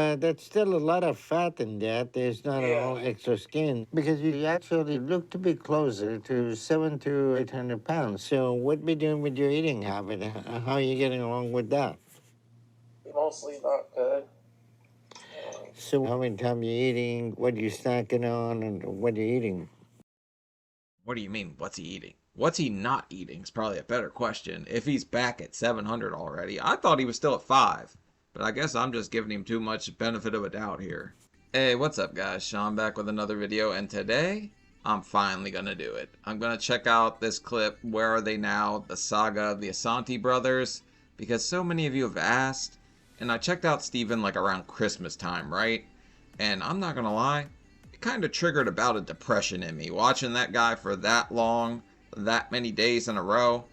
That's still a lot of fat in that. There's not all extra skin because you actually look to be closer to 700 to 800 pounds. So what be doing with your eating habit? How are you getting along with that? Mostly not good. So how many times you eating? What are you snacking on? And what are you eating? What do you mean, what's he eating? What's he not eating is probably a better question. If he's back at 700 already, I thought he was still at 5. But I guess I'm just giving him too much benefit of a doubt here. Hey, what's up guys? Sean back with another video, and today, I'm finally gonna do it. I'm gonna check out this clip, Where Are They Now? The Saga of the Assanti brothers, because so many of you have asked, and I checked out Steven like around Christmas time, right? And I'm not gonna lie, it kind of triggered about a depression in me. Watching that guy for that long, that many days in a row,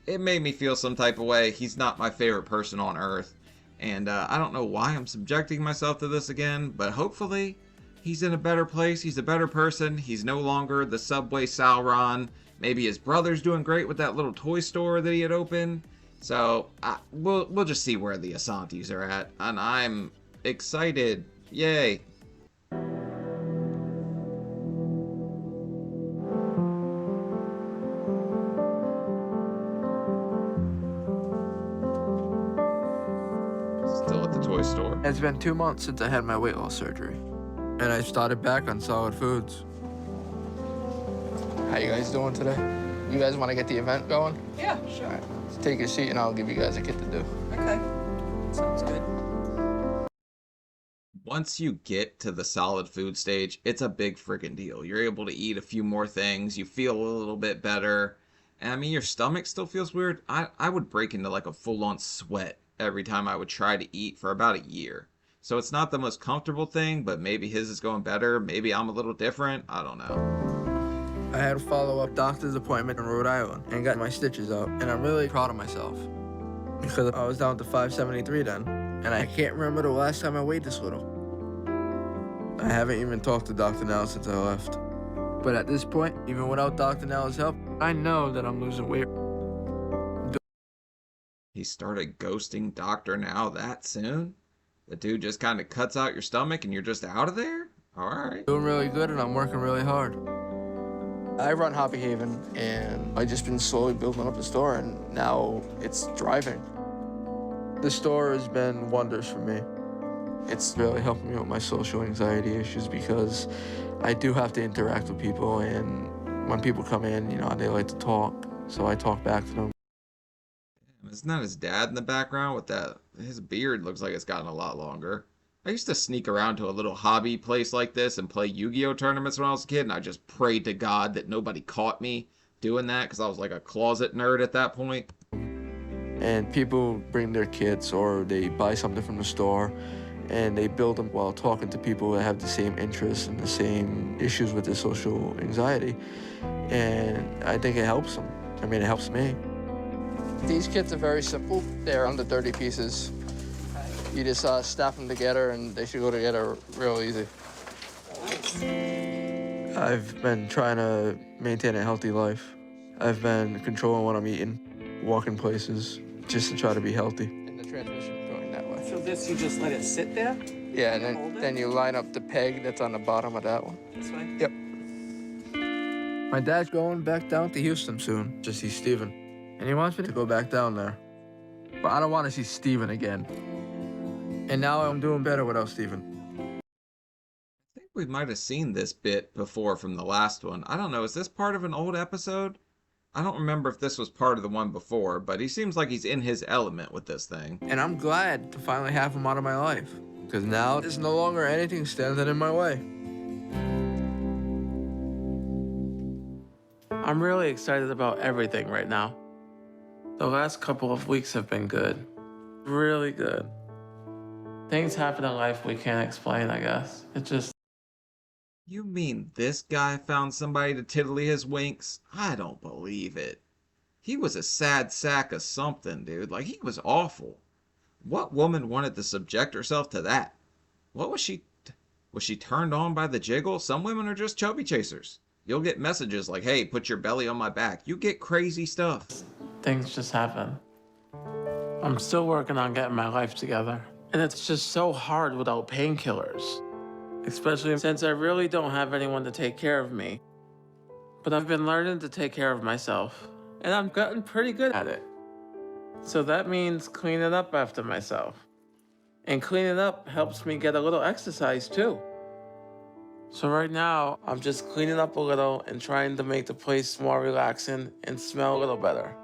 it made me feel some type of way. He's not my favorite person on earth. And I don't know why I'm subjecting myself to this again, but hopefully he's in a better place. He's a better person. He's no longer the Subway Sauron. Maybe his brother's doing great with that little toy store that he had opened. So we'll just see where the Assantis are at. And I'm excited. Yay. Still at the toy store. It's been 2 months since I had my weight loss surgery, and I started back on solid foods. How you guys doing today? You guys want to get the event going? Yeah, sure. All right, let's take your seat and I'll give you guys a kit to do. Okay. Sounds good. Once you get to the solid food stage, it's a big freaking deal. You're able to eat a few more things. You feel a little bit better. And I mean, your stomach still feels weird. I would break into like a full-on sweat every time I would try to eat for about a year. So it's not the most comfortable thing, but maybe his is going better. Maybe I'm a little different. I don't know. I had a follow-up doctor's appointment in Rhode Island and got my stitches out, and I'm really proud of myself because I was down to 573 then, and I can't remember the last time I weighed this little. I haven't even talked to Dr. Now since I left. But at this point, even without Dr. Now's help, I know that I'm losing weight. He started ghosting Dr. Now that soon? The dude just kind of cuts out your stomach and you're just out of there? Alright. Doing really good and I'm working really hard. I run Hobby Haven and I've just been slowly building up the store and now it's thriving. The store has been wonders for me. It's really helping me with my social anxiety issues because I do have to interact with people, and when people come in, you know, they like to talk, so I talk back to them. Isn't that his dad in the background with that? His beard looks like it's gotten a lot longer. I used to sneak around to a little hobby place like this and play Yu-Gi-Oh tournaments when I was a kid, and I just prayed to God that nobody caught me doing that because I was like a closet nerd at that point. And people bring their kids or they buy something from the store and they build them while talking to people that have the same interests and the same issues with their social anxiety. And I think it helps them. I mean, it helps me. These kits are very simple. They're under 30 pieces. You just snap them together and they should go together real easy. I've been trying to maintain a healthy life. I've been controlling what I'm eating, walking places, just to try to be healthy. And the transmission going that way. So this, you just let it sit there? Yeah, and then you line up the peg that's on the bottom of that one. This way? Yep. My dad's going back down to Houston soon to see Steven. And he wants me to go back down there. But I don't want to see Steven again. And now I'm doing better without Steven. I think we might have seen this bit before from the last one. I don't know, is this part of an old episode? I don't remember if this was part of the one before, but he seems like he's in his element with this thing. And I'm glad to finally have him out of my life. Because now there's no longer anything standing in my way. I'm really excited about everything right now. The last couple of weeks have been good. Really good. Things happen in life we can't explain, I guess. It just... You mean this guy found somebody to tiddly his winks? I don't believe it. He was a sad sack of something, dude. Like, he was awful. What woman wanted to subject herself to that? What was she... Was she turned on by the jiggle? Some women are just chubby chasers. You'll get messages like, hey, put your belly on my back. You get crazy stuff. Things just happen. I'm still working on getting my life together. And it's just so hard without painkillers, especially since I really don't have anyone to take care of me. But I've been learning to take care of myself, and I've gotten pretty good at it. So that means cleaning up after myself. And cleaning up helps me get a little exercise too. So right now, I'm just cleaning up a little and trying to make the place more relaxing and smell a little better.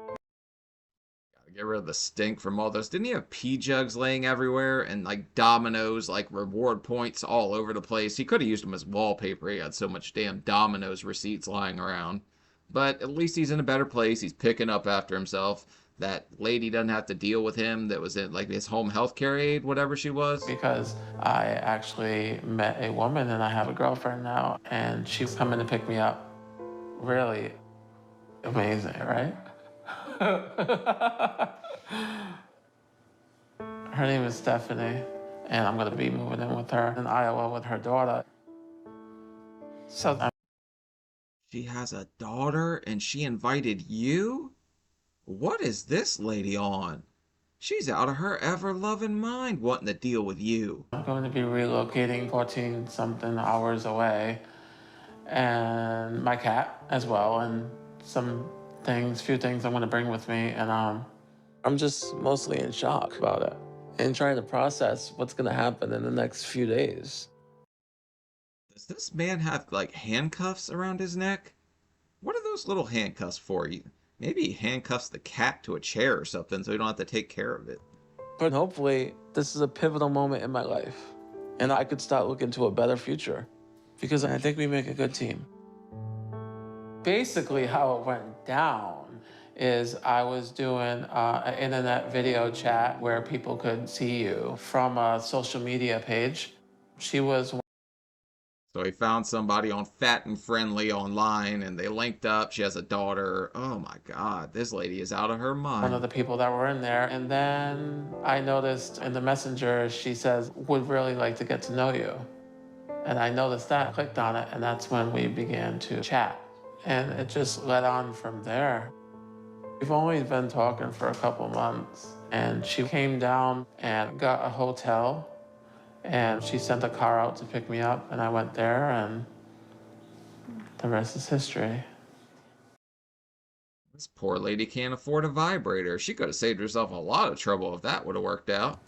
Gotta get rid of the stink from all those. Didn't he have pee jugs laying everywhere and like dominoes, like reward points all over the place? He could have used them as wallpaper. He had so much damn dominoes receipts lying around. But at least he's in a better place. He's picking up after himself. That lady doesn't have to deal with him that was in like his home health care aide, whatever she was. Because I actually met a woman and I have a girlfriend now, and she's coming to pick me up. Really amazing, right? Her name is Stephanie, and I'm gonna be moving in with her in Iowa with her daughter. So She has a daughter and she invited you? What is this lady on? She's out of her ever-loving mind wanting to deal with you. I'm going to be relocating 14 something hours away, and my cat as well, and few things I'm gonna bring with me, and I'm just mostly in shock about it and trying to process what's gonna happen in the next few days. Does this man have like handcuffs around his neck? What are those little handcuffs for? Maybe he handcuffs the cat to a chair or something so he don't have to take care of it. But hopefully, this is a pivotal moment in my life, and I could start looking to a better future, because I think we make a good team. Basically, how it went down is I was doing an internet video chat where people could see you from a social media page. She was So he found somebody on Fat and Friendly online and they linked up. She has a daughter. Oh my God, this lady is out of her mind. one of the people that were in there. And then I noticed in the messenger, she says, would really like to get to know you. And I noticed that, clicked on it, and that's when we began to chat. And it just led on from there. We've only been talking for a couple months, and she came down and got a hotel, and she sent a car out to pick me up, and I went there, and the rest is history. This poor lady can't afford a vibrator. She could have saved herself a lot of trouble if that would have worked out.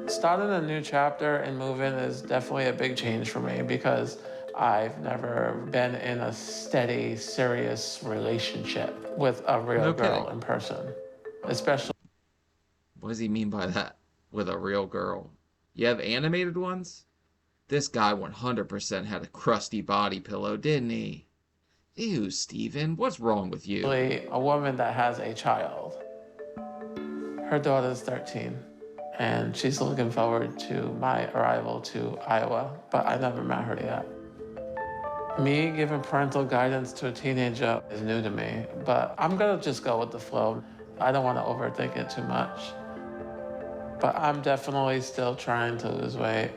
Starting a new chapter and moving is definitely a big change for me because I've never been in a steady, serious relationship with a real girl in person, especially. What does he mean by that? With a real girl? You have animated ones? This guy 100% had a crusty body pillow, didn't he? Ew, Steven, what's wrong with you? A woman that has a child. Her daughter's 13, and she's looking forward to my arrival to Iowa, but I never met her yet. Me giving parental guidance to a teenager is new to me, but I'm gonna just go with the flow. I don't want to overthink it too much. But I'm definitely still trying to lose weight.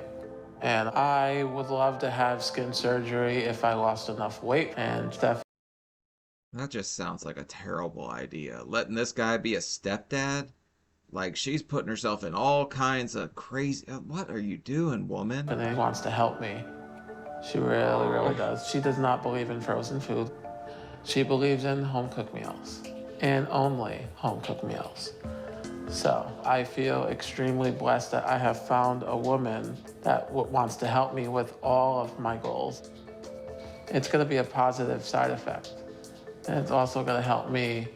And I would love to have skin surgery if I lost enough weight and stuff. That just sounds like a terrible idea. Letting this guy be a stepdad? Like, she's putting herself in all kinds of crazy... What are you doing, woman? And he wants to help me. She really, really does. She does not believe in frozen food. She believes in home-cooked meals, and only home-cooked meals. So I feel extremely blessed that I have found a woman that wants to help me with all of my goals. It's gonna be a positive side effect. And it's also gonna help me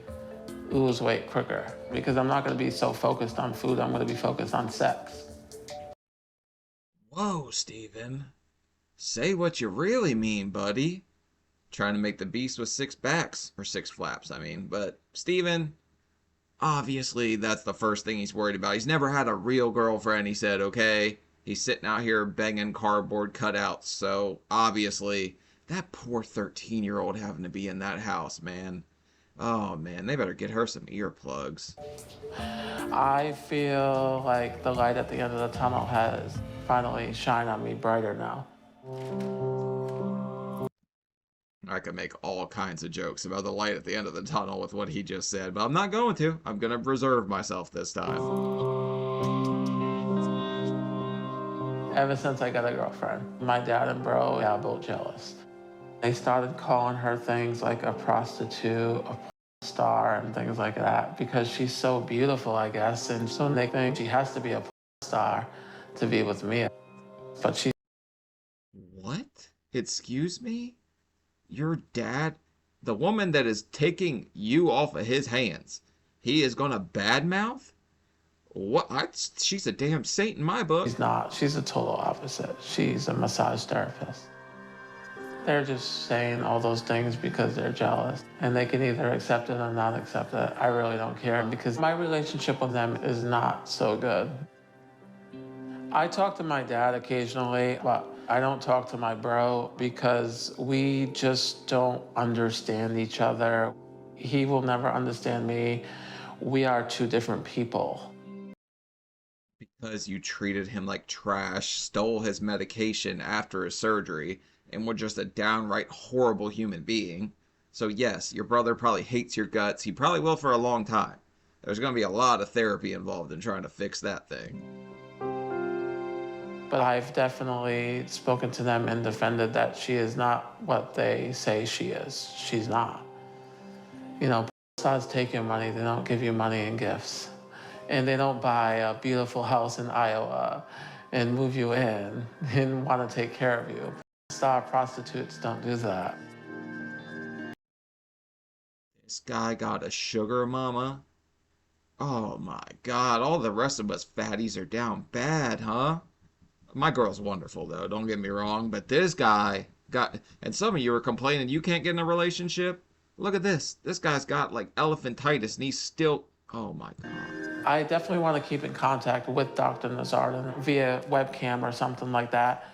lose weight quicker because I'm not gonna be so focused on food, I'm gonna be focused on sex. Whoa, Steven. Say what you really mean, buddy. Trying to make the beast with six backs, or six flaps, I mean. But, Steven, obviously that's the first thing he's worried about. He's never had a real girlfriend, he said, okay? He's sitting out here banging cardboard cutouts, so obviously that poor 13-year-old having to be in that house, man. Oh, man, they better get her some earplugs. I feel like the light at the end of the tunnel has finally shined on me brighter now. I could make all kinds of jokes about the light at the end of the tunnel with what he just said, but I'm not going to. I'm going to reserve myself this time. Ever since I got a girlfriend, my dad and bro got both jealous. They started calling her things like a prostitute, a star, and things like that because she's so beautiful, I guess. And so they think she has to be a star to be with me. But she. What? Excuse me? Your dad, the woman that is taking you off of his hands, he is gonna badmouth? What? She's a damn saint in my book. She's not. She's a total opposite. She's a massage therapist. They're just saying all those things because they're jealous. And they can either accept it or not accept it. I really don't care because my relationship with them is not so good. I talk to my dad occasionally, but I don't talk to my bro because we just don't understand each other. He will never understand me. We are two different people. Because you treated him like trash, stole his medication after his surgery, and were just a downright horrible human being. So yes, your brother probably hates your guts. He probably will for a long time. There's going to be a lot of therapy involved in trying to fix that thing. But I've definitely spoken to them and defended that she is not what they say she is. She's not. You know, stars take your money. They don't give you money and gifts. And they don't buy a beautiful house in Iowa and move you in and want to take care of you. Star prostitutes don't do that. This guy got a sugar mama? Oh my god, all the rest of us fatties are down bad, huh? My girl's wonderful though, don't get me wrong, but this guy got, and some of you are complaining you can't get in a relationship. Look at this. This guy's got like elephantitis and he's still, oh my god. I definitely want to keep in contact with Dr. Nazardin via webcam or something like that.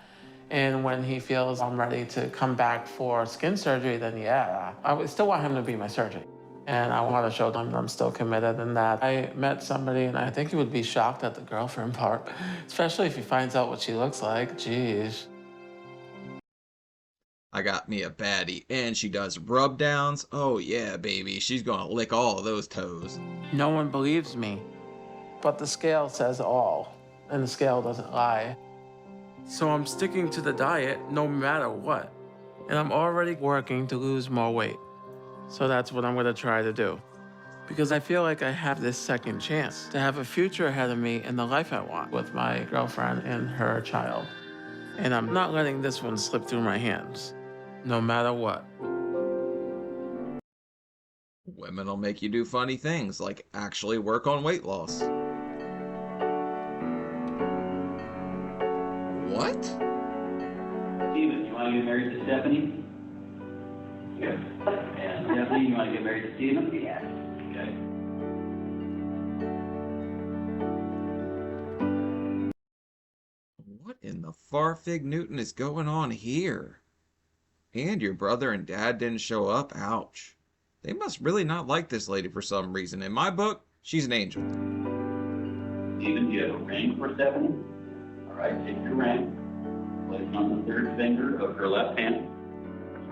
And when he feels I'm ready to come back for skin surgery, then yeah, I would still want him to be my surgeon. And I want to show them that I'm still committed and that I met somebody and I think he would be shocked at the girlfriend part, especially if he finds out what she looks like. Jeez. I got me a baddie and she does rub downs. Oh yeah, baby, she's gonna lick all of those toes. No one believes me, but the scale says all, and the scale doesn't lie. So I'm sticking to the diet no matter what. And I'm already working to lose more weight. So that's what I'm gonna try to do. Because I feel like I have this second chance to have a future ahead of me in the life I want with my girlfriend and her child. And I'm not letting this one slip through my hands, no matter what. Women will make you do funny things, like actually work on weight loss. What? Steven, you want to get married to Stephanie? Yes. And Stephanie, you want to get married to Steven? Yes. Okay. What in the Farfig Newton is going on here? And your brother and dad didn't show up? Ouch. They must really not like this lady for some reason. In my book, she's an angel. Steven, do you have a ring for Stephanie? All right, take your ring, place it on the third finger of her left hand,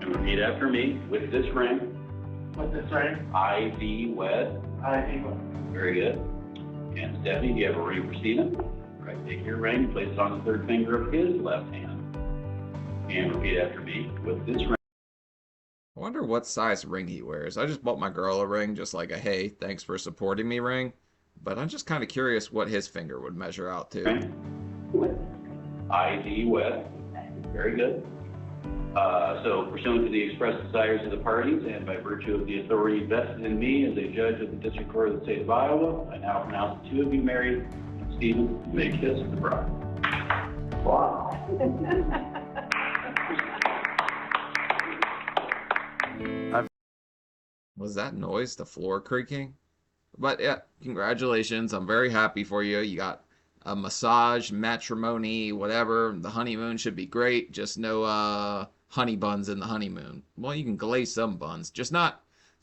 and repeat after me with this ring. With this ring? I.V. wed. I.V. wed. Very good. And Stephanie, do you have a ring for Steven? All right, take your ring, place it on the third finger of his left hand, and repeat after me with this ring. I wonder what size ring he wears. I just bought my girl a ring, just like a hey, thanks for supporting me ring. But I'm just kind of curious what his finger would measure out to. I.V. wed. Very good. So pursuant to the express desires of the parties and by virtue of the authority vested in me as a judge of the District Court of the State of Iowa, I now pronounce the two of you married. Stephen, you may kiss the bride. Wow. Was that noise the floor creaking? But yeah, congratulations. I'm very happy for you. You got a massage, matrimony, whatever. The honeymoon should be great. Just no honey buns in the honeymoon. Well, you can glaze some buns, just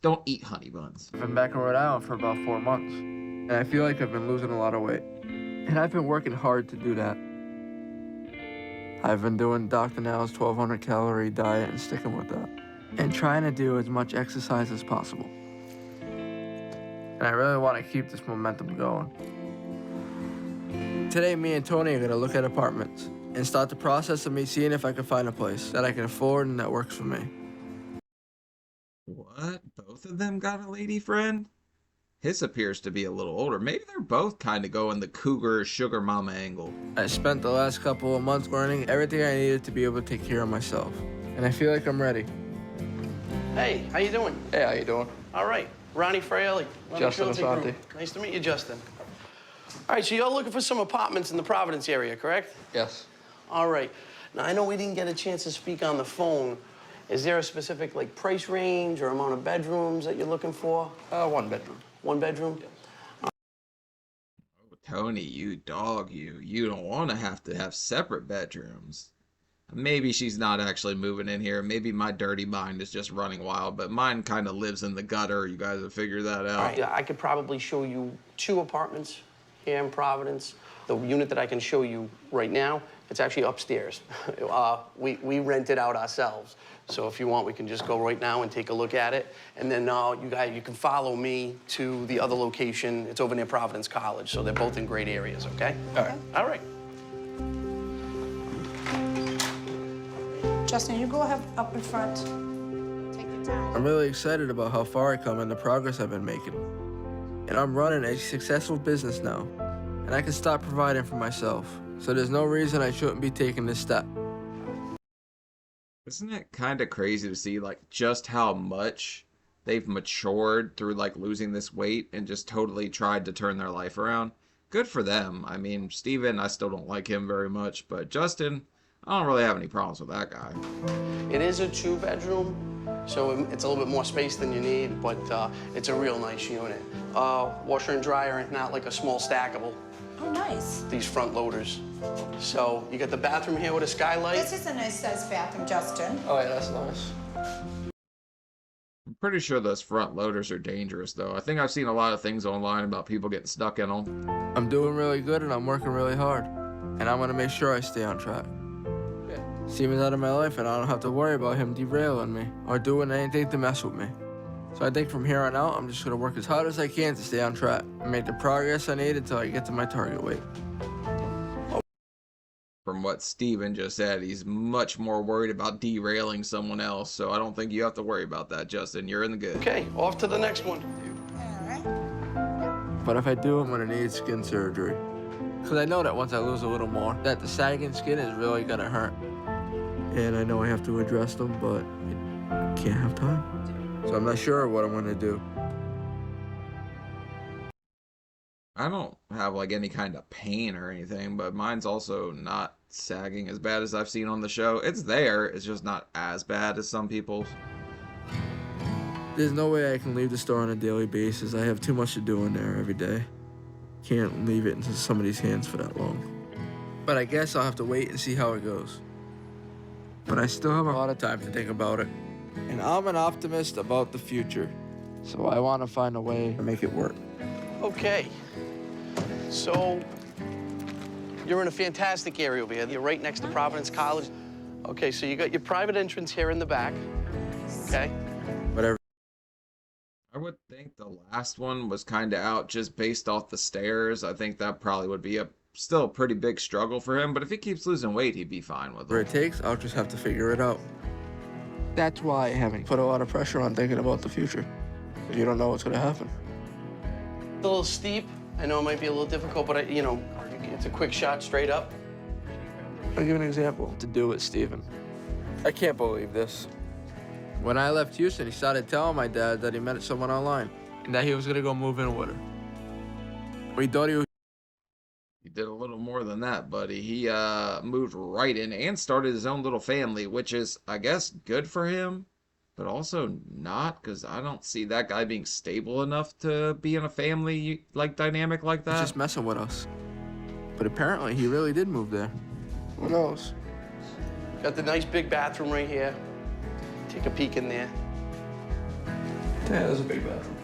don't eat honey buns. I've been back in Rhode Island for about 4 months, and I feel like I've been losing a lot of weight. And I've been working hard to do that. I've been doing Dr. Now's 1,200 calorie diet and sticking with that. and trying to do as much exercise as possible. And I really want to keep this momentum going. Today, me and Tony are going to look at apartments and start the process of me seeing if I can find a place that I can afford and that works for me. What? Both of them got a lady friend? His appears to be a little older. Maybe they're both kind of going the cougar sugar mama angle. I spent the last couple of months learning everything I needed to be able to take care of myself. And I feel like I'm ready. Hey, how you doing? Hey, how you doing? All right, Ronnie Fraley. Justin Assanti. Nice to meet you, Justin. All right, so you're looking for some apartments in the Providence area, correct? Yes. All right. Now, I know we didn't get a chance to speak on the phone. Is there a specific, like, price range or amount of bedrooms that you're looking for? 1 bedroom. 1 bedroom? Oh, Tony, you dog, you. You don't want to have separate bedrooms. Maybe she's not actually moving in here. Maybe my dirty mind is just running wild, but mine kind of lives in the gutter. You guys have figured that out. All right, I could probably show you 2 apartments here in Providence. The unit that I can show you right now, it's actually upstairs. We rent it out ourselves. So if you want, we can just go right now and take a look at it. And then you can follow me to the other location. It's over near Providence College, so they're both in great areas, okay? All right. All right. Justin, you go ahead up in front. Take your time. I'm really excited about how far I come and the progress I've been making. And I'm running a successful business now. And I can start providing for myself. So there's no reason I shouldn't be taking this step. Isn't it kind of crazy to see, like, just how much they've matured through, like, losing this weight and just totally tried to turn their life around? Good for them. I mean, Steven, I still don't like him very much, but Justin, I don't really have any problems with that guy. It is a 2-bedroom, so it's a little bit more space than you need, but it's a real nice unit. Washer and dryer, not like a small stackable. Oh, nice. These front loaders. So you got the bathroom here with a skylight. This is a nice size bathroom, Justin. Oh, yeah, that's nice. I'm pretty sure those front loaders are dangerous, though. I think I've seen a lot of things online about people getting stuck in them. I'm doing really good and I'm working really hard. And I'm gonna make sure I stay on track. Steven's out of my life and I don't have to worry about him derailing me or doing anything to mess with me. So I think from here on out, I'm just gonna work as hard as I can to stay on track and make the progress I need until I get to my target weight. From what Steven just said, he's much more worried about derailing someone else, so I don't think you have to worry about that, Justin. You're in the good. Okay, off to the next one. All right. But if I do, I'm gonna need skin surgery. Because I know that once I lose a little more, that the sagging skin is really gonna hurt. And I know I have to address them, but I can't have time. So I'm not sure what I'm gonna do. I don't have like any kind of pain or anything, but mine's also not sagging as bad as I've seen on the show. It's there, it's just not as bad as some people's. There's no way I can leave the store on a daily basis. I have too much to do in there every day. Can't leave it into somebody's hands for that long. But I guess I'll have to wait and see how it goes. But I still have a lot of time to think about it. And I'm an optimist about the future. So I want to find a way to make it work. Okay, so you're in a fantastic area over here. You're right next to Providence College. Okay, so you got your private entrance here in the back, okay? Whatever. I would think the last one was kind of out just based off the stairs. I think that probably would be still a pretty big struggle for him, but if he keeps losing weight, he'd be fine with Whatever it. it takes, I'll just have to figure it out. That's why I haven't put a lot of pressure on thinking about the future. Because you don't know what's going to happen. A little steep. I know it might be a little difficult, but it's a quick shot straight up. I'll give you an example to do with Steven. I can't believe this. When I left Houston, he started telling my dad that he met someone online and that he was gonna go move in with her. We thought he was. He did a little more than that, buddy. He moved right in and started his own little family, which is, I guess, good for him, but also not, because I don't see that guy being stable enough to be in a family like dynamic like that. He's just messing with us. But apparently, he really did move there. Who knows? Got the nice big bathroom right here. Take a peek in there. Yeah, there's a big bathroom.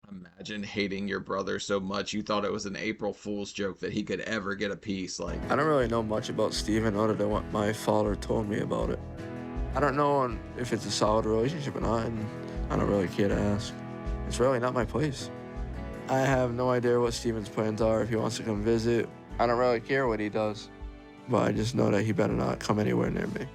Imagine hating your brother so much you thought it was an April Fool's joke that he could ever get a piece. Like, I don't really know much about Steven other than what my father told me about it. I don't know if it's a solid relationship or not, and I don't really care to ask. It's really not my place. I have no idea what Steven's plans are, if he wants to come visit. I don't really care what he does, but I just know that he better not come anywhere near me.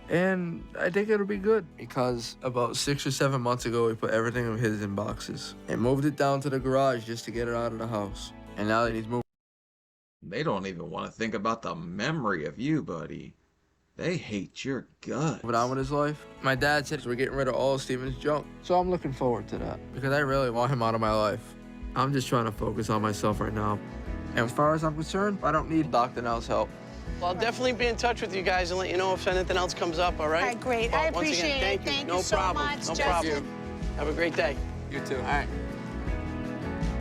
And I think it'll be good because about 6 or 7 months ago, we put everything of his in boxes and moved it down to the garage just to get it out of the house. And now that he's moved, They don't even want to think about the memory of you, buddy. They hate your guts. on with his life, my dad said we're getting rid of all of Steven's junk. So I'm looking forward to that because I really want him out of my life. I'm just trying to focus on myself right now. And as far as I'm concerned, I don't need Dr. Nell's help. I'll definitely be in touch with you guys and let you know if anything else comes up, all right? All right, great. Well, I once again, appreciate it. thank you. Thank No you so problem. much, No Justin. problem. Have a great day. You too. All right.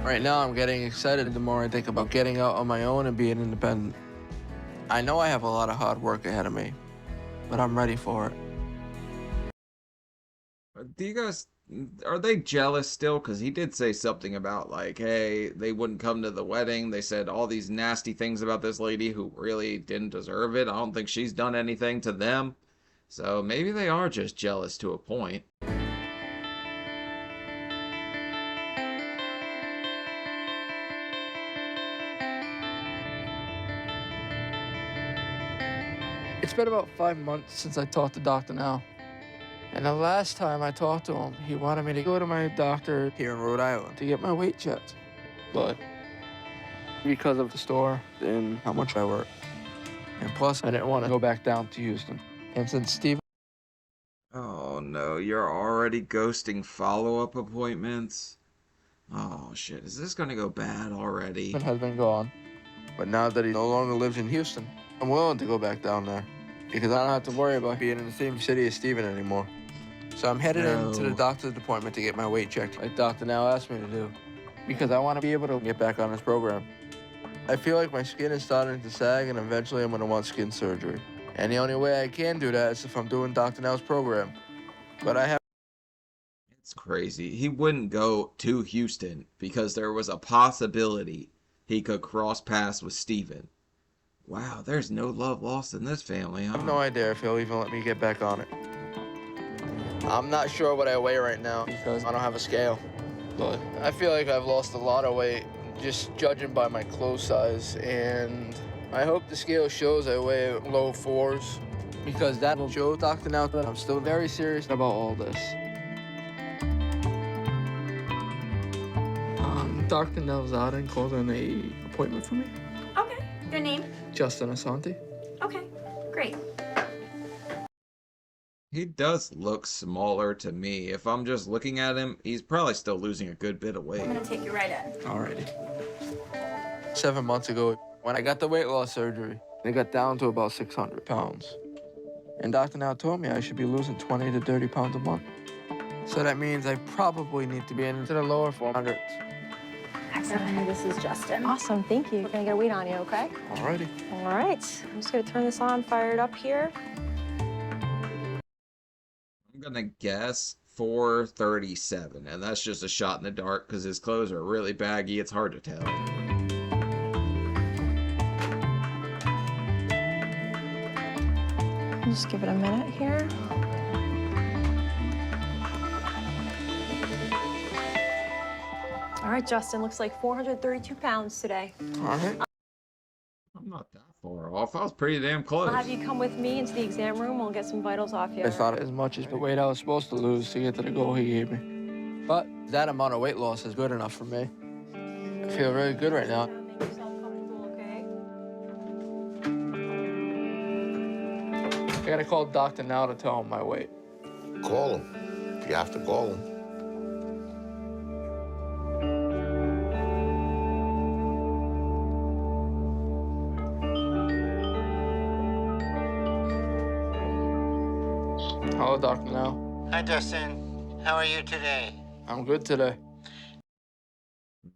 Right now, I'm getting excited the more I think about getting out on my own and being independent. I know I have a lot of hard work ahead of me, but I'm ready for it. Do you guys, are they jealous still? Because he did say something about, like, hey, they wouldn't come to the wedding. They said all these nasty things about this lady who really didn't deserve it. I don't think she's done anything to them. So maybe they are just jealous to a point. It's been about 5 months since I talked to Dr. Now. And the last time I talked to him, he wanted me to go to my doctor here in Rhode Island to get my weight checked. But because of the store and how much I work, and plus I didn't want to go back down to Houston. And since Steven Oh no, you're already ghosting follow-up appointments? Oh shit, is this gonna go bad already? has been gone, but now that he no longer lives in Houston, I'm willing to go back down there because I don't have to worry about being in the same city as Steven anymore. So I'm headed into the doctor's appointment to get my weight checked, like Dr. Now asked me to do, because I want to be able to get back on this program. I feel like my skin is starting to sag, and eventually I'm going to want skin surgery. And the only way I can do that is if I'm doing Dr. Now's program. But I have... It's crazy. He wouldn't go to Houston because there was a possibility he could cross paths with Steven. Wow, there's no love lost in this family, huh? I have no idea if he'll even let me get back on it. I'm not sure what I weigh right now because I don't have a scale. But I feel like I've lost a lot of weight just judging by my clothes size, and I hope the scale shows I weigh low 4s because that will show Dr. Now that I'm still very serious about all this. Dr. Nelzada called in an appointment for me. Okay. Your name? Justin Assanti. Okay. Great. He does look smaller to me. If I'm just looking at him, he's probably still losing a good bit of weight. I'm gonna take you right in. Alrighty. 7 months ago, when I got the weight loss surgery, it got down to about 600 pounds. And Dr. Now told me I should be losing 20 to 30 pounds a month. So that means I probably need to be into the lower 400s. Excellent. This is Justin. Awesome, thank you. We're gonna get a weight on you, okay? Alrighty. All right, I'm just gonna turn this on, fire it up here. I'm gonna guess 437, and that's just a shot in the dark because his clothes are really baggy. It's hard to tell. Just give it a minute here. All right, Justin, looks like 432 pounds today. Alright. I'm not that far off. I was pretty damn close. I'll have you come with me into the exam room. We'll get some vitals off you. It's not as much as the weight I was supposed to lose to get to the goal he gave me. But that amount of weight loss is good enough for me. I feel really good right now. Make yourself comfortable, okay? I gotta call Dr. Now to tell him my weight. Call him. If you have to call him. Hello, Dr. Now. Hi, Justin. How are you today? I'm good today.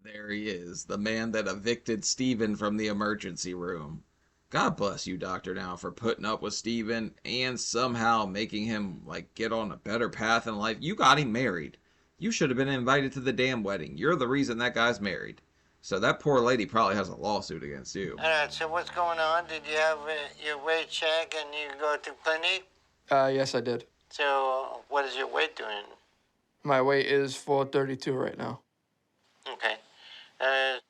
There he is, the man that evicted Steven from the emergency room. God bless you, Dr. Now, for putting up with Steven and somehow making him, like, get on a better path in life. You got him married. You should have been invited to the damn wedding. You're the reason that guy's married. So that poor lady probably has a lawsuit against you. All right, so what's going on? Did you have your weight check and you go to clinic? Yes, I did. So, what is your weight doing? My weight is 432 right now. Okay.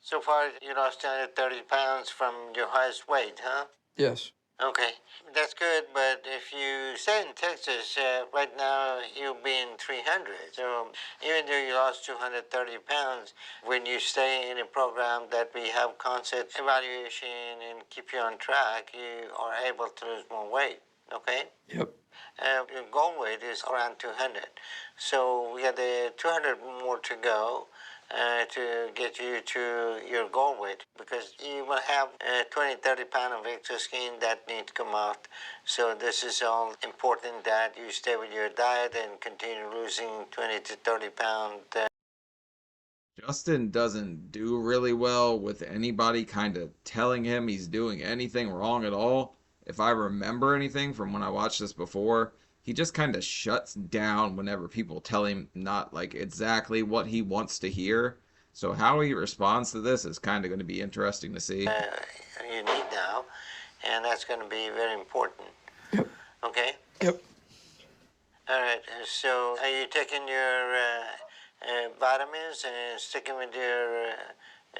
So far, you lost 230 pounds from your highest weight, huh? Yes. Okay, that's good, but if you stay in Texas, right now you'll be in 300. So even though you lost 230 pounds, when you stay in a program that we have constant evaluation and keep you on track, you are able to lose more weight, okay? Yep. Your goal weight is around 200. So we got the 200 more to go to get you to your goal weight, because you will have 20, 30 pounds of extra skin that need to come out. So this is all important that you stay with your diet and continue losing 20 to 30 pounds. Justin doesn't do really well with anybody kind of telling him he's doing anything wrong at all. If I remember anything from when I watched this before, he just kind of shuts down whenever people tell him not like exactly what he wants to hear. So how he responds to this is kind of going to be interesting to see. You need now, and that's going to be very important. Yep. Okay? Yep. All right, so are you taking your vitamins and sticking with your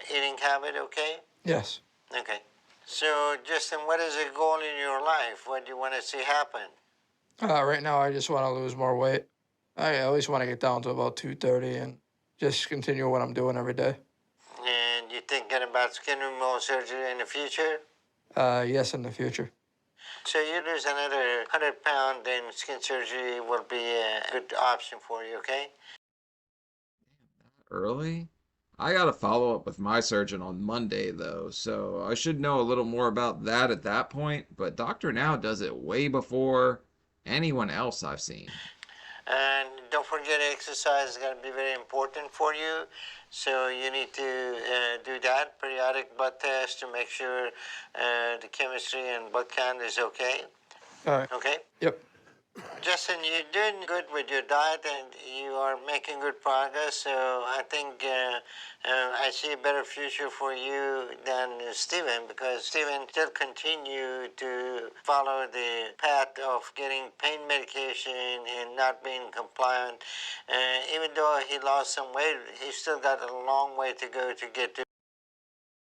eating habit, okay? Yes. Okay. So, Justin, what is the goal in your life? What do you want to see happen? Right now, I just want to lose more weight. I at least want to get down to about 230 and just continue what I'm doing every day. And you thinking about skin removal surgery in the future? Yes, in the future. So you lose another 100 pounds, then skin surgery will be a good option for you, okay? Early? I gotta follow up with my surgeon on Monday though, so I should know a little more about that at that point, but Dr. Now does it way before anyone else I've seen. And don't forget, exercise is going to be very important for you. So you need to do that, periodic blood test to make sure the chemistry and blood count is okay. All right. Okay? Yep. Justin, you're doing good with your diet and you are making good progress. So I think I see a better future for you than Steven, because Steven still continue to follow the path of getting pain medication and not being compliant. Even though he lost some weight, he still got a long way to go to get to.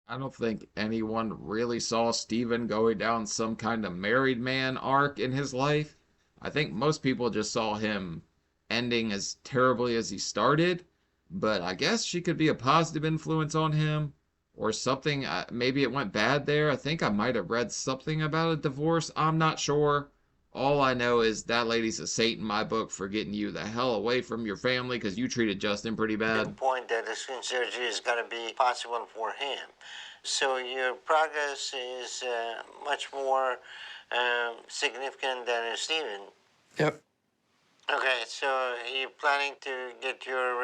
I don't think anyone really saw Steven going down some kind of married man arc in his life. I think most people just saw him ending as terribly as he started, but I guess she could be a positive influence on him or something. Maybe it went bad there. I think I might have read something about a divorce. I'm not sure. All I know is that lady's a saint in my book for getting you the hell away from your family because you treated Justin pretty bad. Point that the skin surgery is going to be possible for him. So your progress is much more significant than Steven. Yep. Okay, so are you planning to get your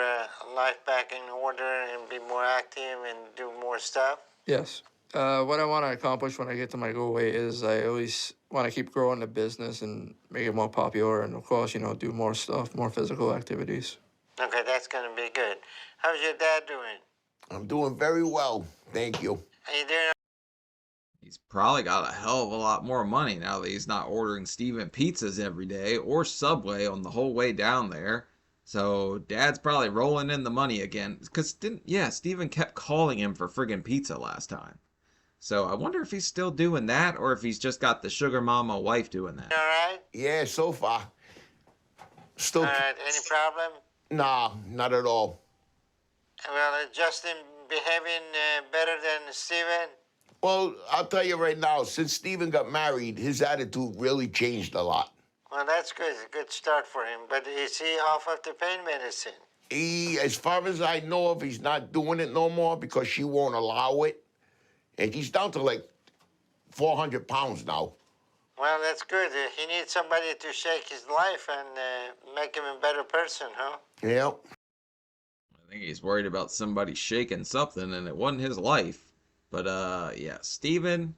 life back in order and be more active and do more stuff? Yes. What I want to accomplish when I get to my goal weight is I always want to keep growing the business and make it more popular, and of course, do more stuff, more physical activities. Okay, that's going to be good. How's your dad doing? I'm doing very well, thank you. Are you doing? He's probably got a hell of a lot more money now that he's not ordering Steven pizzas every day or Subway on the whole way down there. So Dad's probably rolling in the money again. Because, Steven kept calling him for friggin' pizza last time. So I wonder if he's still doing that or if he's just got the sugar mama wife doing that. All right? Yeah, so far. Still. All right, any problem? Nah, not at all. Well, is Justin behaving better than Steven? Well, I'll tell you right now, since Steven got married, his attitude really changed a lot. Well, that's good. It's a good start for him. But is he off of the pain medicine? As far as I know of, he's not doing it no more because she won't allow it. And he's down to like 400 pounds now. Well, that's good. He needs somebody to shake his life and make him a better person, huh? Yeah. I think he's worried about somebody shaking something and it wasn't his life. But, Steven,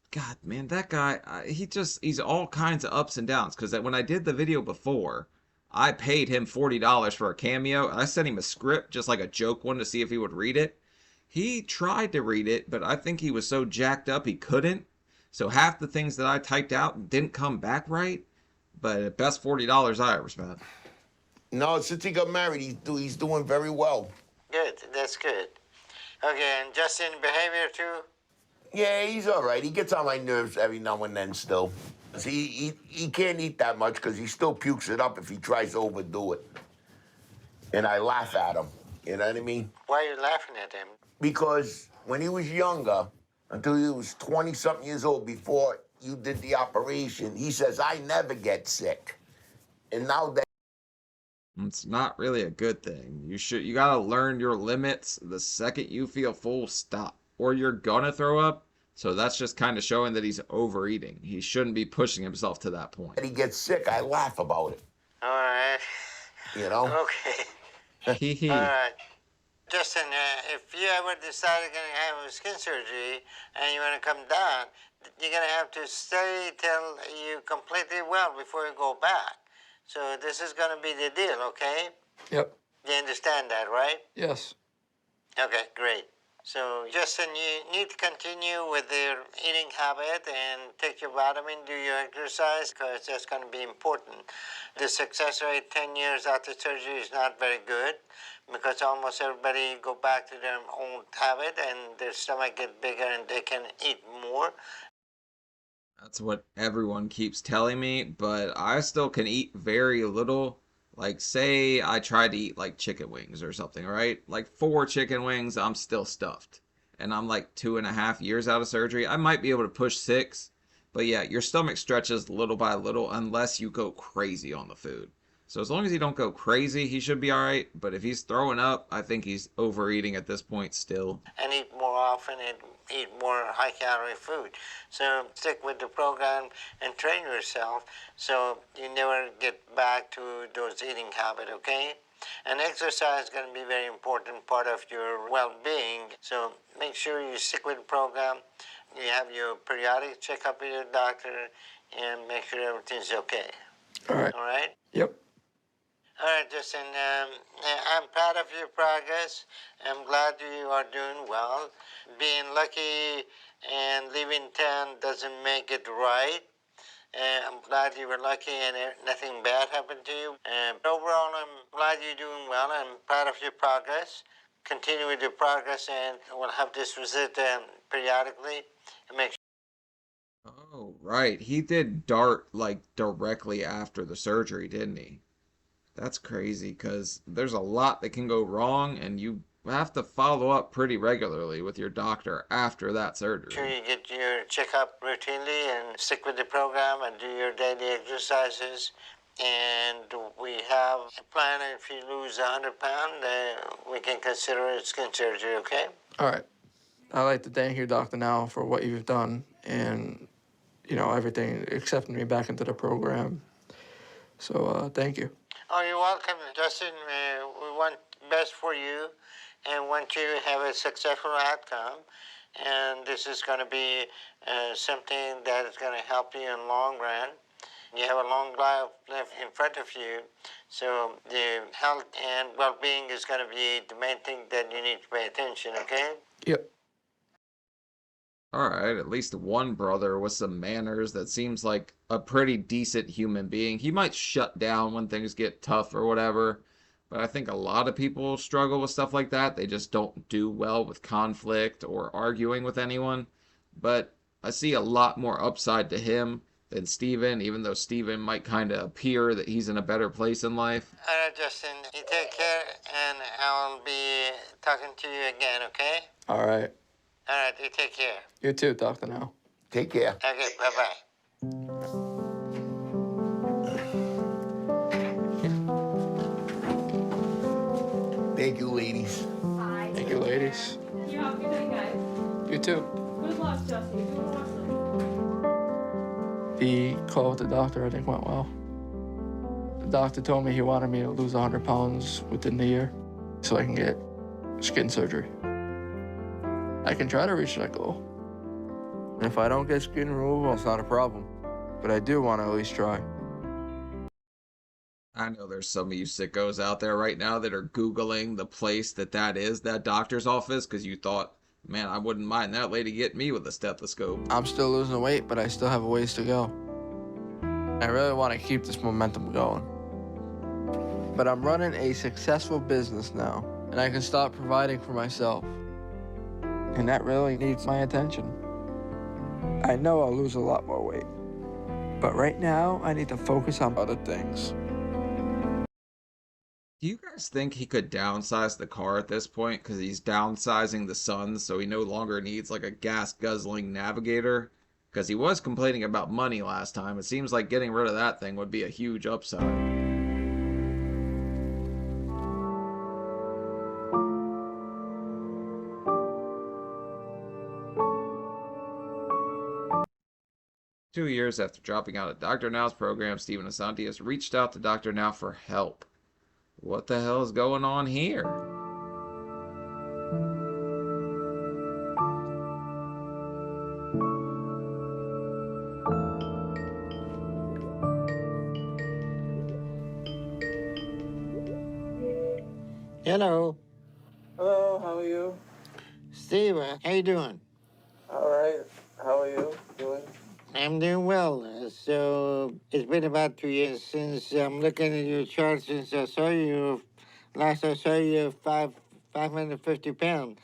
God, man, that guy, he's all kinds of ups and downs. Because when I did the video before, I paid him $40 for a cameo. I sent him a script, just like a joke one, to see if he would read it. He tried to read it, but I think he was so jacked up he couldn't. So half the things that I typed out didn't come back right. but best $40 I ever spent. No, since he got married, he's doing very well. Good, that's good. Okay, and Justin, behavior too? Yeah, he's all right. He gets on my nerves every now and then still. See, he can't eat that much because he still pukes it up if he tries to overdo it. And I laugh at him, you know what I mean? Why are you laughing at him? Because when he was younger, until he was 20-something years old, before you did the operation, he says, I never get sick. And now that It's not really a good thing. You gotta learn your limits. The second you feel full, stop. Or you're gonna throw up. So that's just kind of showing that he's overeating. He shouldn't be pushing himself to that point. he gets sick, I laugh about it, All right. you know? Okay. Hee hee. All right. Justin, if you ever decide you're going to have a skin surgery and you want to come down, you're going to have to stay till you're completely well before you go back. So this is going to be the deal, okay? Yep. You understand that, right? Yes. Okay, great. So, Justin, you need to continue with your eating habit and take your vitamin, do your exercise, because that's going to be important. The success rate 10 years after surgery is not very good because almost everybody go back to their old habit and their stomach get bigger and they can eat more. That's what everyone keeps telling me, but I still can eat very little. Like, say I tried to eat like chicken wings or something, right? Like 4 chicken wings, I'm still stuffed. And I'm like 2.5 years out of surgery. I might be able to push 6. But yeah, your stomach stretches little by little unless you go crazy on the food. So as long as he don't go crazy, he should be all right. But if he's throwing up, I think he's overeating at this point still. And eat more often and eat more high-calorie food. So stick with the program and train yourself so you never get back to those eating habits, okay? And exercise is going to be a very important part of your well-being. So make sure you stick with the program. You have your periodic checkup with your doctor and make sure everything's okay. All right. All right? Yep. All right, Justin, I'm proud of your progress. I'm glad you are doing well. Being lucky and leaving town doesn't make it right. I'm glad you were lucky and nothing bad happened to you. Overall, I'm glad you're doing well. I'm proud of your progress. Continue with your progress, and we'll have this visit periodically and make sure. Oh, right. He did DART like directly after the surgery, didn't he? That's crazy because there's a lot that can go wrong and you have to follow up pretty regularly with your doctor after that surgery. Sure you get your checkup routinely and stick with the program and do your daily exercises. And we have a plan. If you lose 100 pounds, we can consider it skin surgery, okay? All right. I'd like to thank you, Dr. Now, for what you've done and, you know, everything, accepting me back into the program. So thank you. Oh, you're welcome, Justin. We want best for you and want you to have a successful outcome. And this is going to be something that is going to help you in the long run. You have a long life left in front of you, so the health and well-being is going to be the main thing that you need to pay attention, okay? Yep. Alright, at least one brother with some manners that seems like a pretty decent human being. He might shut down when things get tough or whatever, but I think a lot of people struggle with stuff like that. They just don't do well with conflict or arguing with anyone. But I see a lot more upside to him than Steven, even though Steven might kind of appear that he's in a better place in life. All right, Justin, you take care, and I'll be talking to you again, okay? All right. All right, you take care. You too, Dr. Now. Take care. Okay, bye-bye. Thank you, ladies. Thank you, ladies. You have a good night, guys. You too. Good luck, Justin. You're doing awesome. The call with the doctor, I think, went well. The doctor told me he wanted me to lose 100 pounds within the year so I can get skin surgery. I can try to reach that goal. And if I don't get skin removal, it's not a problem. But I do want to at least try. I know there's some of you sickos out there right now that are Googling the place that is, that doctor's office, because you thought, man, I wouldn't mind that lady getting me with a stethoscope. I'm still losing weight, but I still have a ways to go. I really want to keep this momentum going. But I'm running a successful business now, and I can start providing for myself. And that really needs my attention. I know I'll lose a lot more weight, but right now I need to focus on other things. Do you guys think he could downsize the car at this point? Because he's downsizing the Sun, so he no longer needs like a gas-guzzling Navigator? Because he was complaining about money last time. It seems like getting rid of that thing would be a huge upside. 2 years after dropping out of Dr. Now's program, Stephen Assanti has reached out to Dr. Now for help. What the hell is going on here? Hello. Hello, how are you? Steve, how you doing? All right, how are you doing? I'm doing well. So it's been about 2 years since I'm looking at your chart since I saw you. Last I saw you, 550 pounds.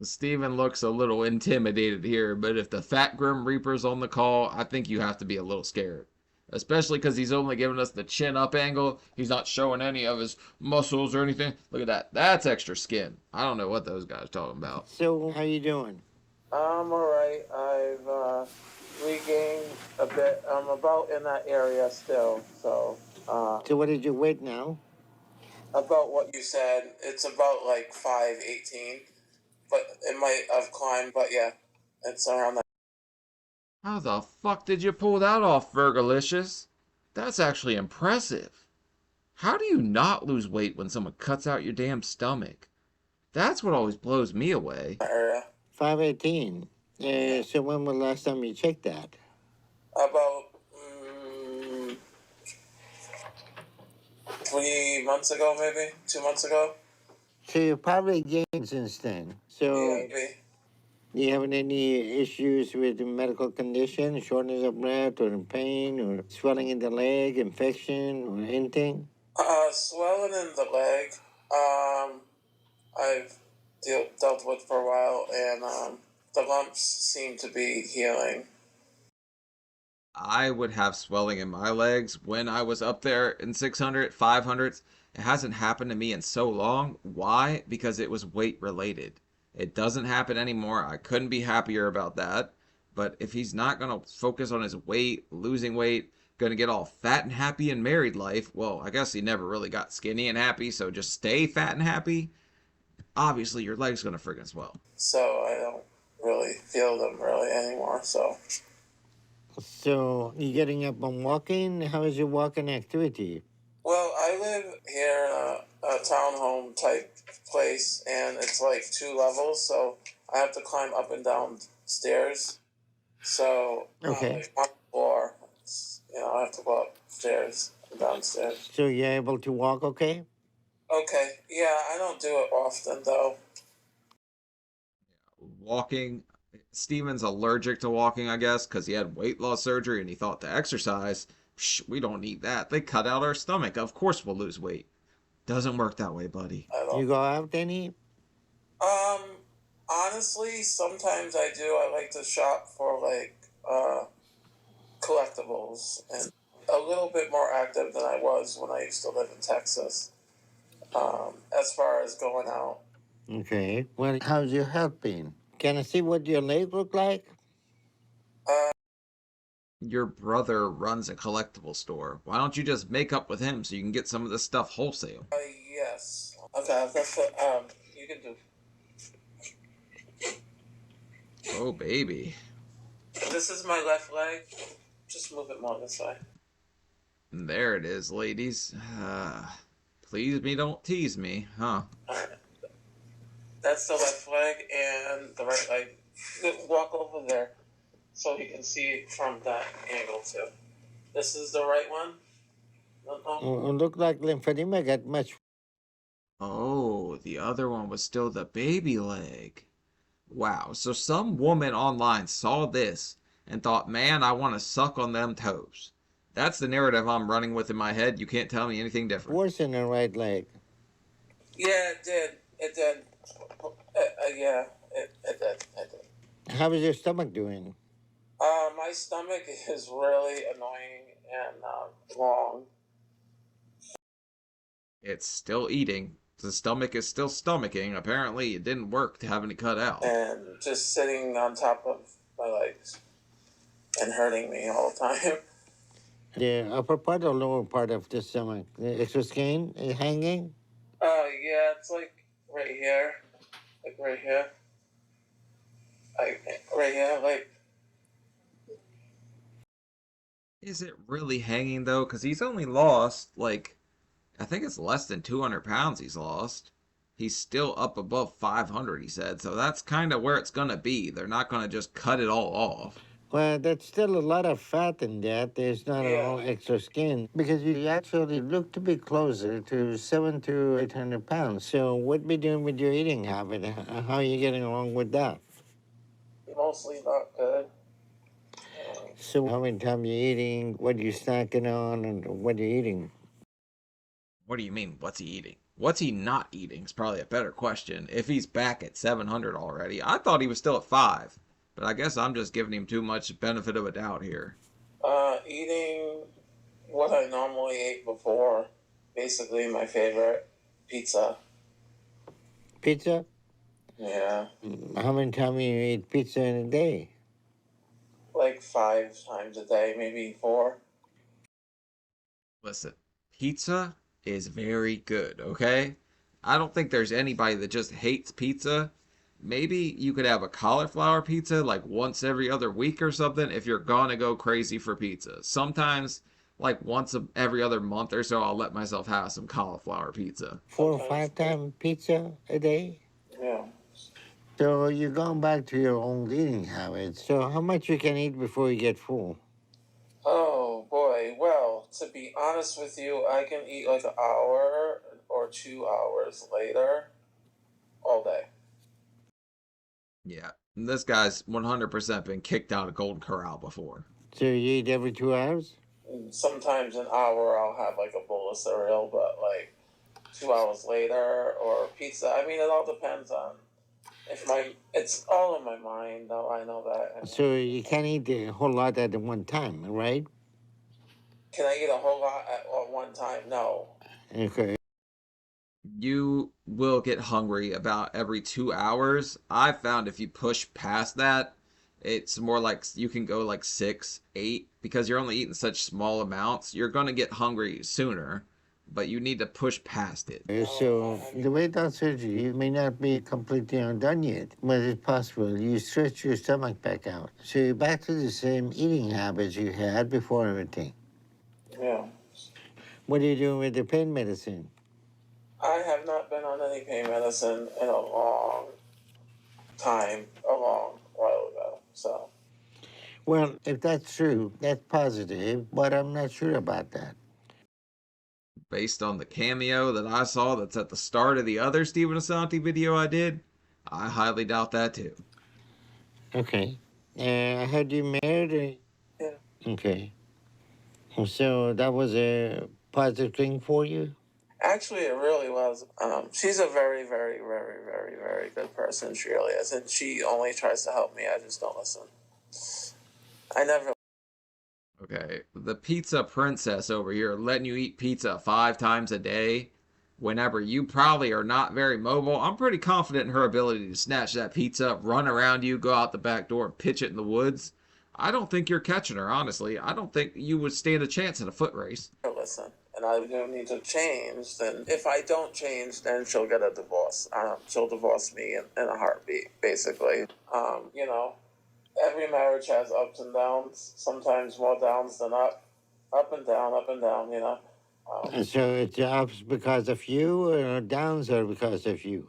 Steven looks a little intimidated here, but if the Fat Grim Reaper's on the call, I think you have to be a little scared. Especially because he's only giving us the chin up angle. He's not showing any of his muscles or anything. Look at that. That's extra skin. I don't know what those guys are talking about. So how you doing? I'm all right. I've regained a bit. I'm about in that area still, so. So what is your weight now? About what you said, it's about like 518, but it might have climbed, but yeah, it's around that. How the fuck did you pull that off, Virgilicious? That's actually impressive. How do you not lose weight when someone cuts out your damn stomach? That's what always blows me away. Area. 518. So when was the last time you checked that? About 3 months ago, maybe 2 months ago. So you probably gained since then. So Yeah, maybe. do you have any issues with the medical condition, shortness of breath, or pain, or swelling in the leg, infection, or anything? Swelling in the leg. I've dealt with for a while, and the lumps seem to be healing. I would have swelling in my legs when I was up there in 600, 500s. It hasn't happened to me in so long. Why? Because it was weight related. It doesn't happen anymore. I couldn't be happier about that. But if he's not going to focus on his weight, losing weight, going to get all fat and happy in married life, well, I guess he never really got skinny and happy, so just stay fat and happy. Obviously, your leg's going to friggin' swell. So I don't really feel them really anymore, so. So you getting up and walking? How is your walking activity? Well, I live here in a townhome type place, and it's like 2 levels, so I have to climb up and down stairs. So Okay. like on the floor, I have to go upstairs and downstairs. So you're able to walk okay? Okay, yeah, I don't do it often though. Walking, Steven's allergic to walking, I guess, because he had weight loss surgery and he thought to exercise. Psh, we don't need that. They cut out our stomach. Of course we'll lose weight. Doesn't work that way, buddy. You go out any? Honestly, sometimes I do. I like to shop for like collectibles and a little bit more active than I was when I used to live in Texas. As far as going out. Okay. Well, how's your health been? Can I see what your leg look like? Your brother runs a collectible store. Why don't you just make up with him so you can get some of this stuff wholesale? Yes. Okay, that's what you can do. Oh, baby. This is my left leg. Just move it more this way. There it is, ladies. Please me, don't tease me, huh? Alright. That's the left leg, and the right leg. Walk over there so you can see from that angle too. This is the right one. Look like lymphedema got much. Oh, the other one was still the baby leg. Wow, so some woman online saw this and thought, man, I want to suck on them toes. That's the narrative I'm running with in my head. You can't tell me anything different. Worse in the right leg. Yeah, it did. It did. Yeah, it did. It did. How is your stomach doing? My stomach is really annoying and long. It's still eating. The stomach is still stomaching. Apparently, it didn't work to having it cut out. And just sitting on top of my legs and hurting me all the time. The upper part or lower part of the stomach? The extra skin is hanging? Yeah, it's like right here. Like right here. Right here, like. Is it really hanging, though? Because he's only lost, like, I think it's less than 200 pounds he's lost. He's still up above 500, he said. So that's kind of where it's going to be. They're not going to just cut it all off. Well, that's still a lot of fat in that. There's not all extra skin because you actually look to be closer to 700 to 800 pounds. So what be doing with your eating habit? How are you getting along with that? Mostly not good. So how many times you eating? What are you snacking on? And what are you eating? What do you mean, what's he eating? What's he not eating is probably a better question. If he's back at 700 already, I thought he was still at 5. But I guess I'm just giving him too much benefit of a doubt here. Eating what I normally ate before. Basically my favorite, pizza. Pizza? Yeah. How many times you eat pizza in a day? Like 5 times a day, maybe 4. Listen, pizza is very good, okay? I don't think there's anybody that just hates pizza. Maybe you could have a cauliflower pizza like once every other week or something if you're gonna go crazy for pizza. Sometimes, like once every other month or so, I'll let myself have some cauliflower pizza. 4 or 5 times pizza a day? Yeah. So you're going back to your old eating habits. So how much you can eat before you get full? Oh boy, well, to be honest with you, I can eat like an hour or 2 hours later all day. Yeah, this guy's 100% been kicked out of Golden Corral before. So you eat every 2 hours? Sometimes an hour I'll have like a bowl of cereal, but like 2 hours later or pizza. I mean, it all depends on it's all in my mind though, I know that. So you can't eat a whole lot at one time, right? Can I eat a whole lot at one time? No. Okay. You will get hungry about every 2 hours. I found if you push past that, it's more like you can go like 6, 8, because you're only eating such small amounts. You're going to get hungry sooner, but you need to push past it. So the weight loss surgery may not be completely undone yet, but it's possible. You stretch your stomach back out. So you're back to the same eating habits you had before everything. Yeah. What are you doing with the pain medicine? I have not been on any pain medicine in a long time, a long while ago, so. Well, if that's true, that's positive, but I'm not sure about that. Based on the cameo that I saw that's at the start of the other Stephen Assanti video I did, I highly doubt that too. Okay. I heard you married? Yeah. Okay. So that was a positive thing for you? Actually, it really was. She's a very, very, very, very, very good person. She really is. And she only tries to help me. I just don't listen. I never. Okay, the pizza princess over here letting you eat pizza 5 times a day whenever you probably are not very mobile. I'm pretty confident in her ability to snatch that pizza, run around you, go out the back door, and pitch it in the woods. I don't think you're catching her, honestly. I don't think you would stand a chance in a foot race. Listen. And I do need to change, then if I don't change, then she'll get a divorce. She'll divorce me in a heartbeat, basically. You know, every marriage has ups and downs, sometimes more downs than up and down, you know. So it's ups because of you or downs are because of you?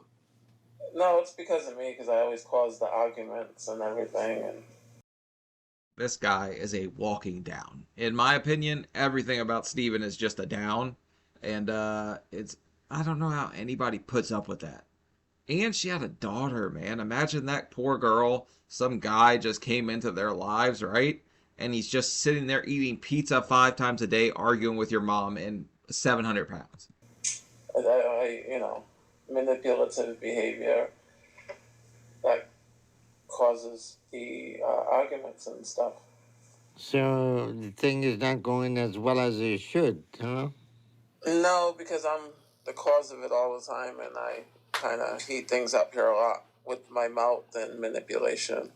No, it's because of me, because I always cause the arguments and everything. And this guy is a walking down. In my opinion, everything about Steven is just a down. And I don't know how anybody puts up with that. And she had a daughter, man. Imagine that poor girl. Some guy just came into their lives, right? And he's just sitting there eating pizza 5 times a day, arguing with your mom and 700 pounds. Manipulative behavior that causes the arguments and stuff. So the thing is not going as well as it should, huh? No, because I'm the cause of it all the time, and I kind of heat things up here a lot with my mouth and manipulation.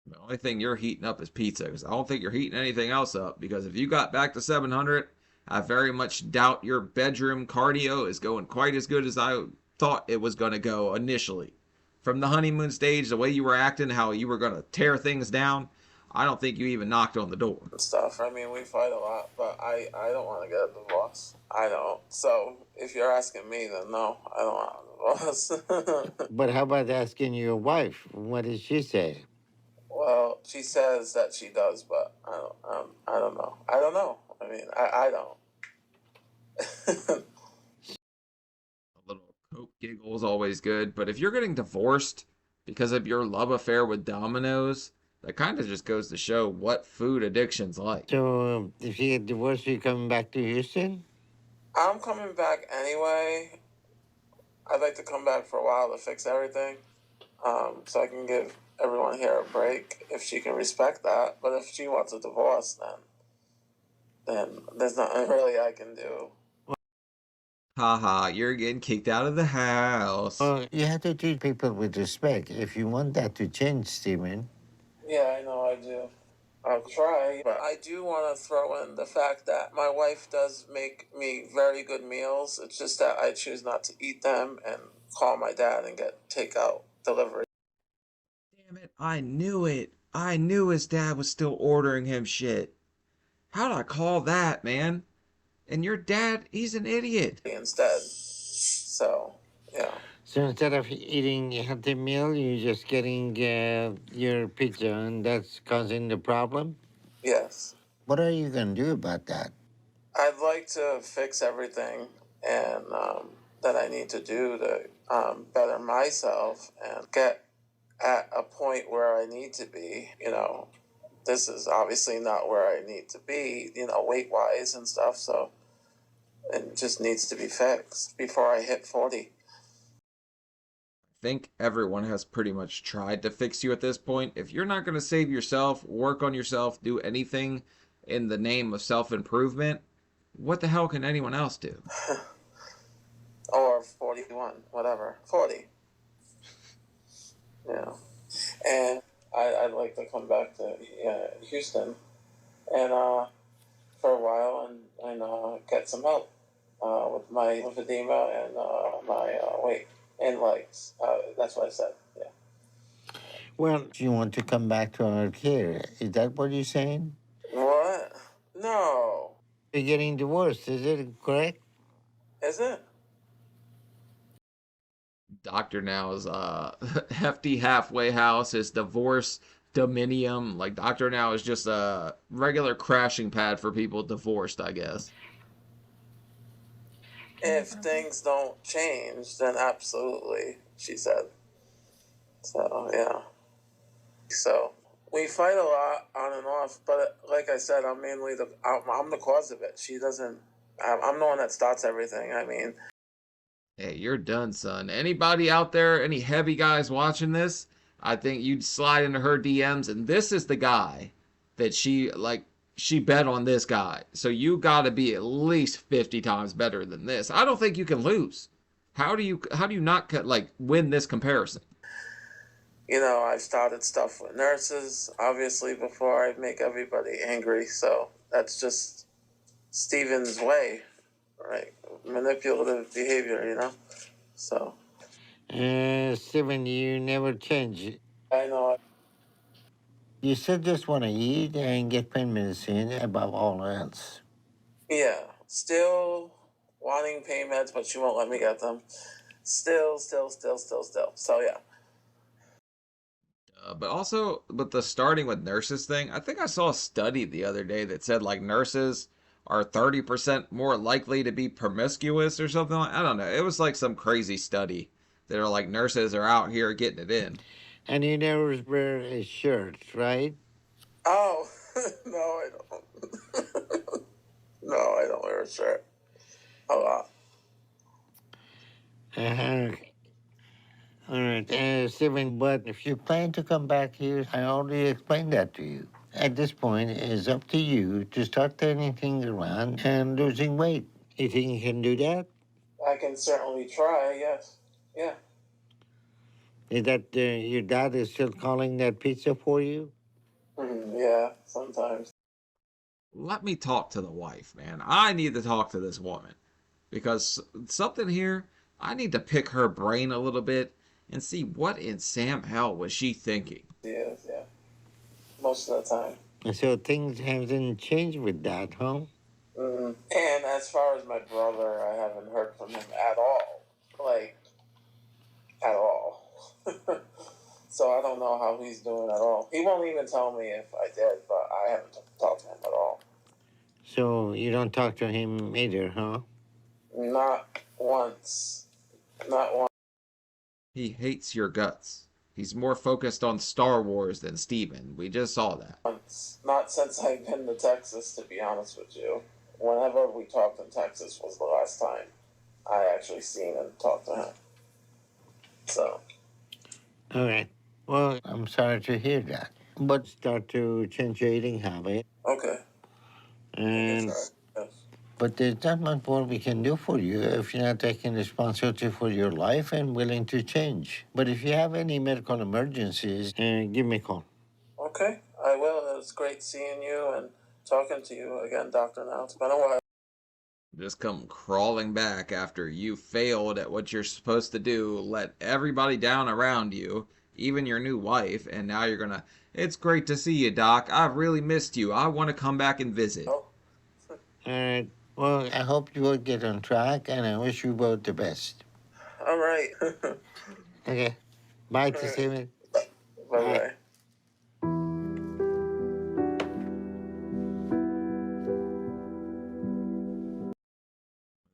The only thing you're heating up is pizza, because I don't think you're heating anything else up. Because if you got back to 700, I very much doubt your bedroom cardio is going quite as good as I thought it was going to go initially. From the honeymoon stage, the way you were acting, how you were going to tear things down, I don't think you even knocked on the door. Stuff. I mean, we fight a lot, but I don't want to get a divorce. I don't. So if you're asking me, then no, I don't want a divorce. But how about asking your wife? What did she say? Well, she says that she does, but I don't know. I don't know. I mean, I don't. A little coke giggle is always good, but if you're getting divorced because of your love affair with Domino's, that kind of just goes to show what food addiction's like. So if you get divorced, you coming back to Houston? I'm coming back anyway. I'd like to come back for a while to fix everything, so I can give everyone here a break if she can respect that. But if she wants a divorce, then there's nothing really I can do. Haha, you're getting kicked out of the house. Well, you have to treat people with respect. If you want that to change, Stephen. Yeah, I know I do. I'll try, but I do want to throw in the fact that my wife does make me very good meals. It's just that I choose not to eat them and call my dad and get takeout delivery. Damn it, I knew it. I knew his dad was still ordering him shit. How'd I call that, man? And your dad, he's an idiot. Instead. So, yeah. So instead of eating a healthy meal, you're just getting your pizza, and that's causing the problem? Yes. What are you going to do about that? I'd like to fix everything and that I need to do to better myself and get at a point where I need to be. This is obviously not where I need to be, weight-wise and stuff, so it just needs to be fixed before I hit 40. I think everyone has pretty much tried to fix you at this point. If you're not going to save yourself, work on yourself, do anything in the name of self-improvement, what the hell can anyone else do? Or 41, whatever. 40. Yeah. And I'd like to come back to Houston and for a while and get some help with my lymphedema and my weight and legs. That's what I said. Yeah. Well, you want to come back to our care. Is that what you're saying? What? No. You're getting divorced, is it correct? Is it? Dr. Now's hefty halfway house, his divorce dominium. Like, Dr. Now is just a regular crashing pad for people divorced, I guess. If things don't change, then absolutely, she said. So, yeah. So, we fight a lot on and off, but like I said, I'm mainly I'm the cause of it. She doesn't, I'm the one that starts everything. I mean, Hey, you're done, son. Anybody out there, any heavy guys watching this, I think you'd slide into her DMs, and this is the guy that she bet on this guy. So you got to be at least 50 times better than this. I don't think you can lose. How do you not win this comparison? I've started stuff with nurses, obviously, before I make everybody angry. So that's just Steven's way, right? Manipulative behavior, So. Stephen, you never change. I know. You still just want to eat and get pain medicine above all else. Yeah. Still wanting pain meds, but she won't let me get them. Still. So, yeah. But the starting with nurses thing, I think I saw a study the other day that said nurses are 30% more likely to be promiscuous or something like. I don't know. It was like some crazy study that are like nurses are out here getting it in. And you never wear a shirt, right? Oh, no, I don't. No, I don't wear a shirt. A lot. Uh-huh. All right, Stephen, but if you plan to come back here, I already explained that to you. At this point, it's up to you to start turning things around and losing weight. You think you can do that? I can certainly try, yes. Yeah. Is that your dad is still calling that pizza for you? Yeah, sometimes. Let me talk to the wife, man. I need to talk to this woman because something here, I need to pick her brain a little bit and see what in Sam hell was she thinking. Yes, yeah. Most of the time. And so things haven't changed with that, huh? And as far as my brother, I haven't heard from him at all. Like, at all. So I don't know how he's doing at all. He won't even tell me if I did, but I haven't talked to him at all. So you don't talk to him either, huh? Not once. Not once. He hates your guts. He's more focused on Star Wars than Steven. We just saw that. Not since I've been to Texas, to be honest with you. Whenever we talked in Texas was the last time I actually seen and talked to him. So. All right. Well, I'm sorry to hear that. But start to change your eating habit. Okay. And Yes. but there's not much more we can do for you if you're not taking responsibility for your life and willing to change. But if you have any medical emergencies, give me a call. Okay, I will. It was great seeing you and talking to you again, Doctor. Now it's been a while. Just come crawling back after you failed at what you're supposed to do, let everybody down around you, even your new wife, and now you're gonna, it's great to see you, Doc. I've really missed you. I want to come back and visit. Oh. All right. Well, I hope you will get on track, and I wish you both the best. All right. Okay. Bye, to Steven. Bye-bye.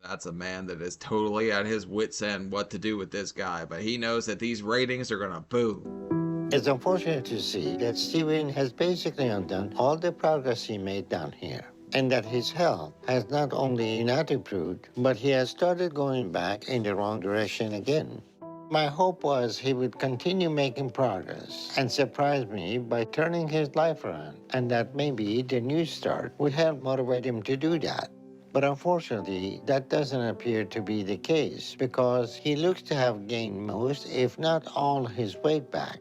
That's a man that is totally at his wit's end what to do with this guy, but he knows that these ratings are gonna boom. It's unfortunate to see that Steven has basically undone all the progress he made down here, and that his health has not only not improved, but he has started going back in the wrong direction again. My hope was he would continue making progress and surprise me by turning his life around, and that maybe the new start would help motivate him to do that. But unfortunately, that doesn't appear to be the case because he looks to have gained most, if not all, his weight back.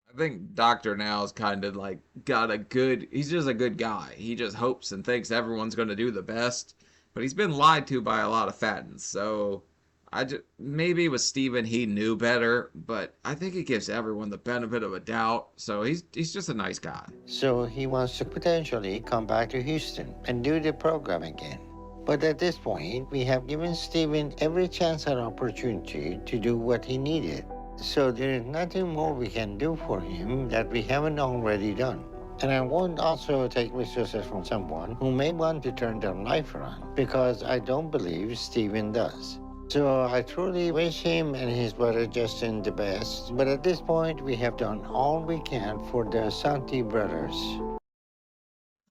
I think Dr. Now's kind of like got a good, he's just a good guy. He just hopes and thinks everyone's going to do the best, but he's been lied to by a lot of fattens. So maybe with Steven he knew better, but I think he gives everyone the benefit of a doubt. So he's just a nice guy. So he wants to potentially come back to Houston and do the program again. But at this point, we have given Steven every chance and opportunity to do what he needed. So there is nothing more we can do for him that we haven't already done. And I won't also take resources from someone who may want to turn their life around, because I don't believe Steven does. So I truly wish him and his brother Justin the best, but at this point we have done all we can for the Assanti brothers.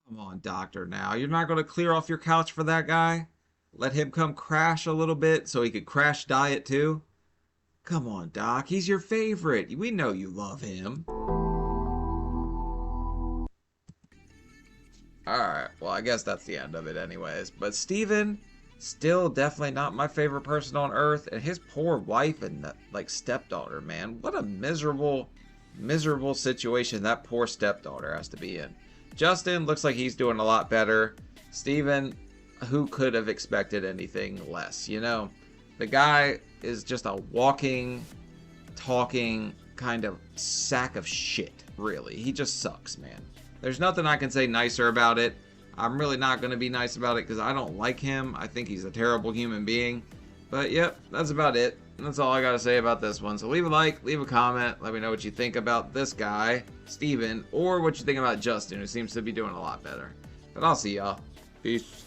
Come on, Doctor Now. You're not going to clear off your couch for that guy? Let him come crash a little bit so he could crash diet too? Come on, Doc. He's your favorite. We know you love him. Alright, well, I guess that's the end of it anyways. But Steven, still definitely not my favorite person on earth. And his poor wife and, like, stepdaughter, man. What a miserable, miserable situation that poor stepdaughter has to be in. Justin looks like he's doing a lot better. Steven, who could have expected anything less, you know? The guy is just a walking, talking kind of sack of shit, really. He just sucks, man. There's nothing I can say nicer about it. I'm really not going to be nice about it because I don't like him. I think he's a terrible human being. But yep, that's about it. That's all I got to say about this one. So leave a like, leave a comment. Let me know what you think about this guy, Steven, or what you think about Justin, who seems to be doing a lot better. But I'll see y'all. Peace.